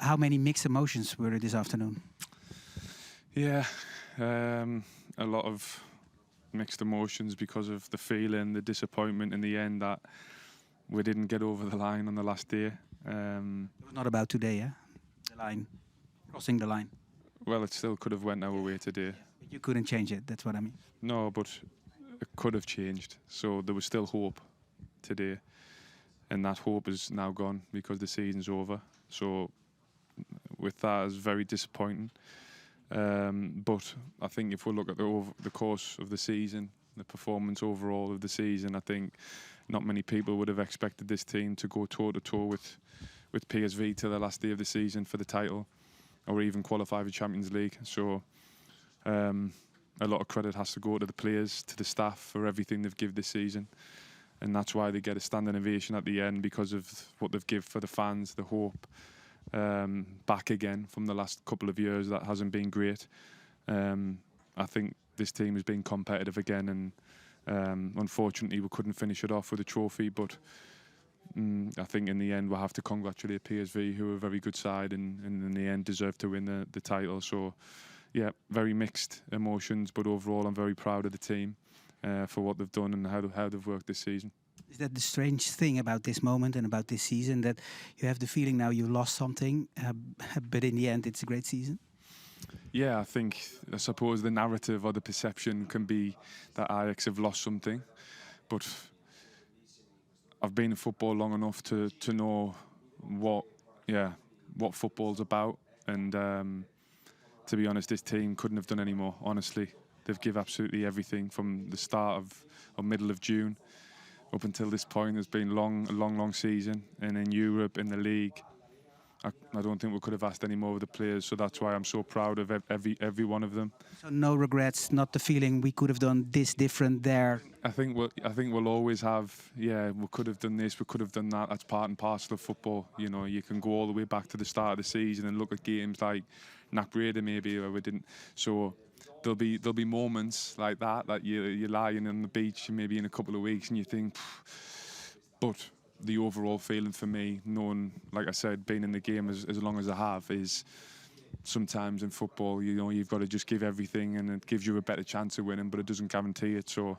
how many mixed emotions were there this afternoon? Yeah, a lot of mixed emotions because of the feeling, the disappointment in the end that we didn't get over the line on the last day. It was not about today, yeah? The line, crossing the line. Well, it still could have went our way today. But you couldn't change it, that's what I mean. No, but it could have changed. So there was still hope today. And that hope is now gone because the season's over. So with that, it's very disappointing. But I think if we look at the course of the season, the performance overall of the season, I think not many people would have expected this team to go toe-to-toe with PSV till the last day of the season for the title, or even qualify for Champions League. So a lot of credit has to go to the players, to the staff for everything they've given this season. And that's why they get a standing ovation at the end, because of what they've given for the fans, the hope. Back again from the last couple of years that hasn't been great. I think this team has been competitive again, and unfortunately we couldn't finish it off with a trophy, but I think in the end we'll have to congratulate PSV, who are a very good side and in the end deserve to win the title. So yeah, very mixed emotions, but overall I'm very proud of the team for what they've done and how they've worked this season. Is that the strange thing about this moment and about this season, that you have the feeling now you lost something, but in the end it's a great season? Yeah, I suppose the narrative or the perception can be that Ajax have lost something, but I've been in football long enough to know what football's about, and to be honest, this team couldn't have done any more. Honestly, they've given absolutely everything from the start of or middle of June up until this point. It's been a long season, and in Europe, in the league, I don't think we could have asked any more of the players. So that's why I'm so proud of every one of them. So no regrets, not the feeling we could have done this different there. I think we'll always have, we could have done this, we could have done that. That's part and parcel of football. You know, you can go all the way back to the start of the season and look at games like NAC Breda maybe where we didn't. So there'll be moments like that you're lying on the beach maybe in a couple of weeks and you think, but the overall feeling for me, knowing, like I said, being in the game as long as I have, is sometimes in football, you know, you've got to just give everything and it gives you a better chance of winning, but it doesn't guarantee it. So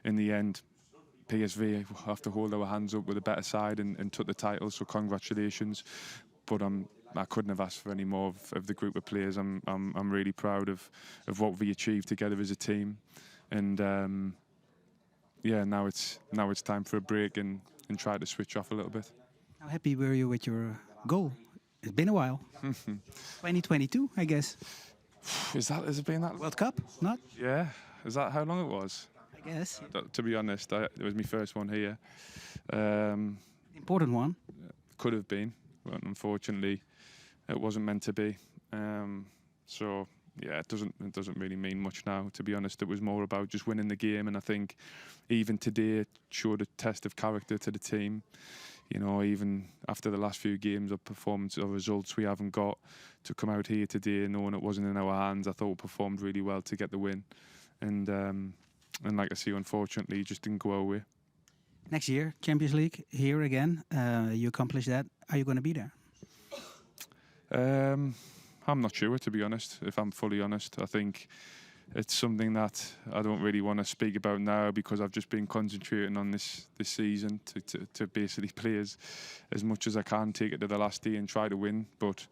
in the end, PSV have to hold our hands up with a better side and took the title, so congratulations. But I couldn't have asked for any more of the group of players. I'm really proud of what we achieved together as a team, and now it's time for a break and try to switch off a little bit. How happy were you with your goal? It's been a while. 2022, I guess. Has it been that World Cup? Not? Yeah. Is that how long it was? I guess. To be honest, it was my first one here. Important one. Could have been, but unfortunately, it wasn't meant to be. So yeah, it doesn't really mean much now. To be honest, it was more about just winning the game, and I think even today it showed a test of character to the team. You know, even after the last few games of performance or results we haven't got, to come out here today knowing it wasn't in our hands, I thought we performed really well to get the win. And like I say, unfortunately, it just didn't go our way. Next year, Champions League, here again. You accomplish that. Are you going to be there? I'm not sure, to be honest, if I'm fully honest. I think it's something that I don't really want to speak about now because I've just been concentrating on this season to basically play as much as I can, take it to the last day and try to win. But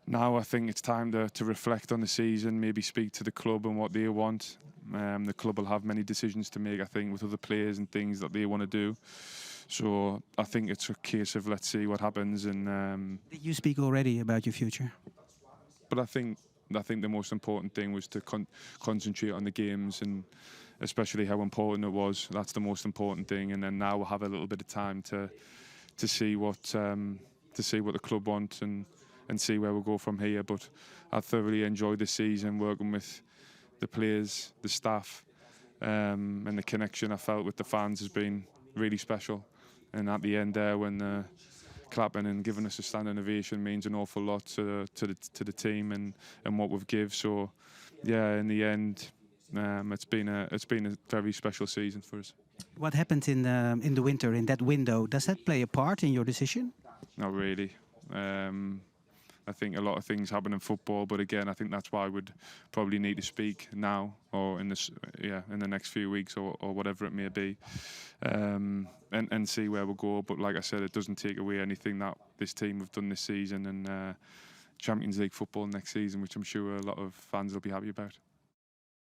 now I think it's time to reflect on the season, maybe speak to the club and what they want. The club will have many decisions to make, I think, with other players and things that they want to do. So I think it's a case of let's see what happens. And did you speak already about your future? But I think the most important thing was to concentrate on the games, and especially how important it was. That's the most important thing. And then now we'll have a little bit of time to see what the club wants and see where we'll go from here. But I thoroughly enjoyed this season working with the players, the staff, and the connection I felt with the fans has been really special. And at the end there, when clapping and giving us a standing ovation means an awful lot to the team and what we've give. So yeah, in the end, it's been a very special season for us. What happened in the winter, in that window? Does that play a part in your decision? Not really. I think a lot of things happen in football, but again, I think that's why we'd probably need to speak now or in the next few weeks or whatever it may be, and see where we'll go. But like I said, it doesn't take away anything that this team have done this season and Champions League football next season, which I'm sure a lot of fans will be happy about.